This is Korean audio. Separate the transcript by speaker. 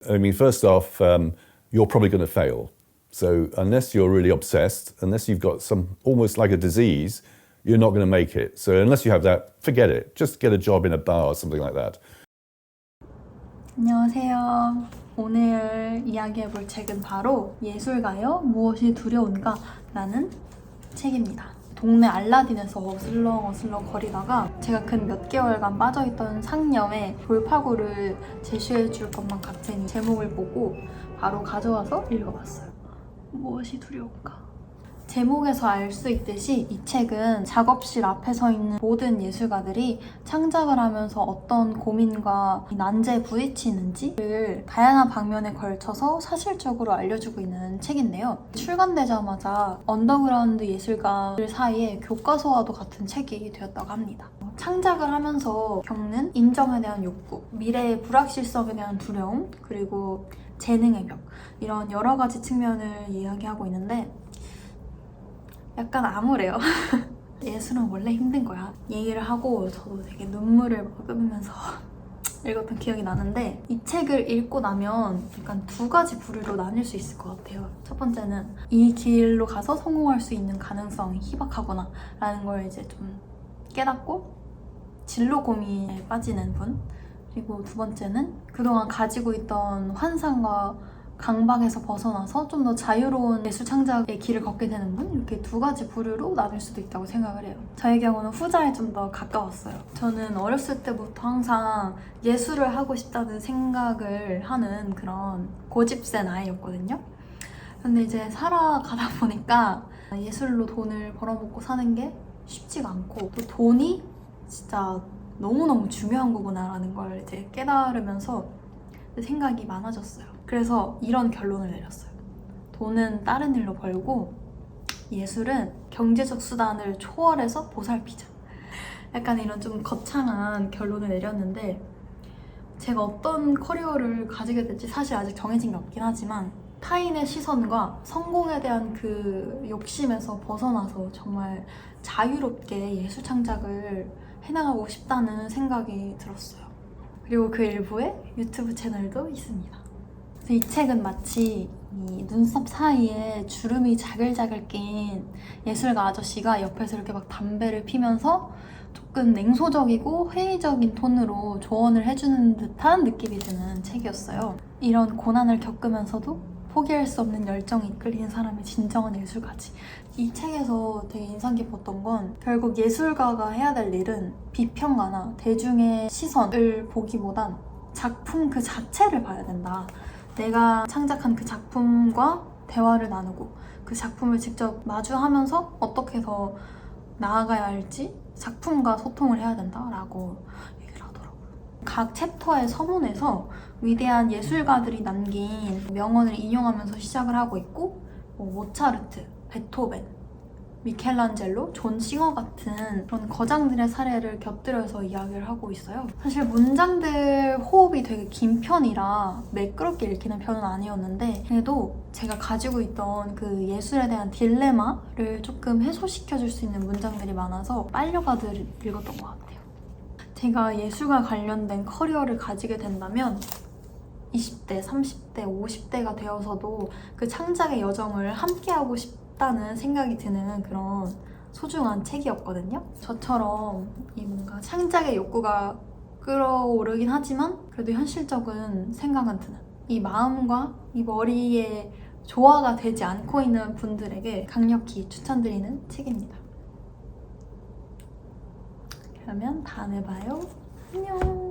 Speaker 1: I mean, first off, you're probably going to fail. So unless you're really obsessed, unless you've got some almost like a disease, you're not going to make it. So unless you have that, forget it. Just get a job in a bar or something like that.
Speaker 2: 안녕하세요. 오늘 이야기해볼 책은 바로 예술가여 무엇이 두려운가? 라는 책입니다. 동네 알라딘에서 어슬렁어슬렁 거리다가 제가 근 몇 개월간 빠져있던 상념에 돌파구를 제시해줄 것만 같으니 제목을 보고 바로 가져와서 읽어봤어요. 무엇이 두려운가? 제목에서 알 수 있듯이 이 책은 작업실 앞에 서 있는 모든 예술가들이 창작을 하면서 어떤 고민과 난제에 부딪히는지를 다양한 방면에 걸쳐서 사실적으로 알려주고 있는 책인데요. 출간되자마자 언더그라운드 예술가들 사이에 교과서와도 같은 책이 되었다고 합니다. 창작을 하면서 겪는 인정에 대한 욕구, 미래의 불확실성에 대한 두려움, 그리고 재능의 벽, 이런 여러 가지 측면을 이야기하고 있는데 약간 암울해요. 예술은 원래 힘든 거야. 얘기를 하고 저도 되게 눈물을 머금으면서 읽었던 기억이 나는데 이 책을 읽고 나면 약간 두 가지 부류로 나뉠 수 있을 것 같아요. 첫 번째는 이 길로 가서 성공할 수 있는 가능성이 희박하구나 라는 걸 이제 좀 깨닫고 진로 고민에 빠지는 분, 그리고 두 번째는 그동안 가지고 있던 환상과 강박에서 벗어나서 좀 더 자유로운 예술 창작의 길을 걷게 되는 분, 이렇게 두 가지 부류로 나눌 수도 있다고 생각을 해요. 저의 경우는 후자에 좀 더 가까웠어요. 저는 어렸을 때부터 항상 예술을 하고 싶다는 생각을 하는 그런 고집센 아이였거든요. 근데 이제 살아가다 보니까 예술로 돈을 벌어먹고 사는 게 쉽지가 않고 또 돈이 진짜 너무너무 중요한 거구나라는 걸 이제 깨달으면서 생각이 많아졌어요. 그래서 이런 결론을 내렸어요. 돈은 다른 일로 벌고 예술은 경제적 수단을 초월해서 보살피자. 약간 이런 좀 거창한 결론을 내렸는데 제가 어떤 커리어를 가지게 될지 사실 아직 정해진 게 없긴 하지만 타인의 시선과 성공에 대한 그 욕심에서 벗어나서 정말 자유롭게 예술 창작을 해나가고 싶다는 생각이 들었어요. 그리고 그 일부에 유튜브 채널도 있습니다. 이 책은 마치 이 눈썹 사이에 주름이 자글자글 낀 예술가 아저씨가 옆에서 이렇게 막 담배를 피면서 조금 냉소적이고 회의적인 톤으로 조언을 해주는 듯한 느낌이 드는 책이었어요. 이런 고난을 겪으면서도 포기할 수 없는 열정이 이끌리는 사람이 진정한 예술가지. 이 책에서 되게 인상 깊었던 건 결국 예술가가 해야 될 일은 비평가나 대중의 시선을 보기보단 작품 그 자체를 봐야 된다. 내가 창작한 그 작품과 대화를 나누고 그 작품을 직접 마주하면서 어떻게 더 나아가야 할지 작품과 소통을 해야 된다라고 얘기를 하더라고요. 각 챕터의 서문에서 위대한 예술가들이 남긴 명언을 인용하면서 시작을 하고 있고 모차르트, 베토벤, 미켈란젤로, 존 싱어 같은 그런 거장들의 사례를 곁들여서 이야기를 하고 있어요. 사실 문장들 호흡이 되게 긴 편이라 매끄럽게 읽히는 편은 아니었는데 그래도 제가 가지고 있던 그 예술에 대한 딜레마를 조금 해소시켜줄 수 있는 문장들이 많아서 빨려가듯 읽었던 것 같아요. 제가 예술과 관련된 커리어를 가지게 된다면 20대, 30대, 50대가 되어서도 그 창작의 여정을 함께하고 싶다는 생각이 드는 그런 소중한 책이었거든요. 저처럼 이 뭔가 창작의 욕구가 끌어오르긴 하지만 그래도 현실적인 생각은 드는 이 마음과 이 머리에 조화가 되지 않고 있는 분들에게 강력히 추천드리는 책입니다. 그러면 다음에 봐요. 안녕.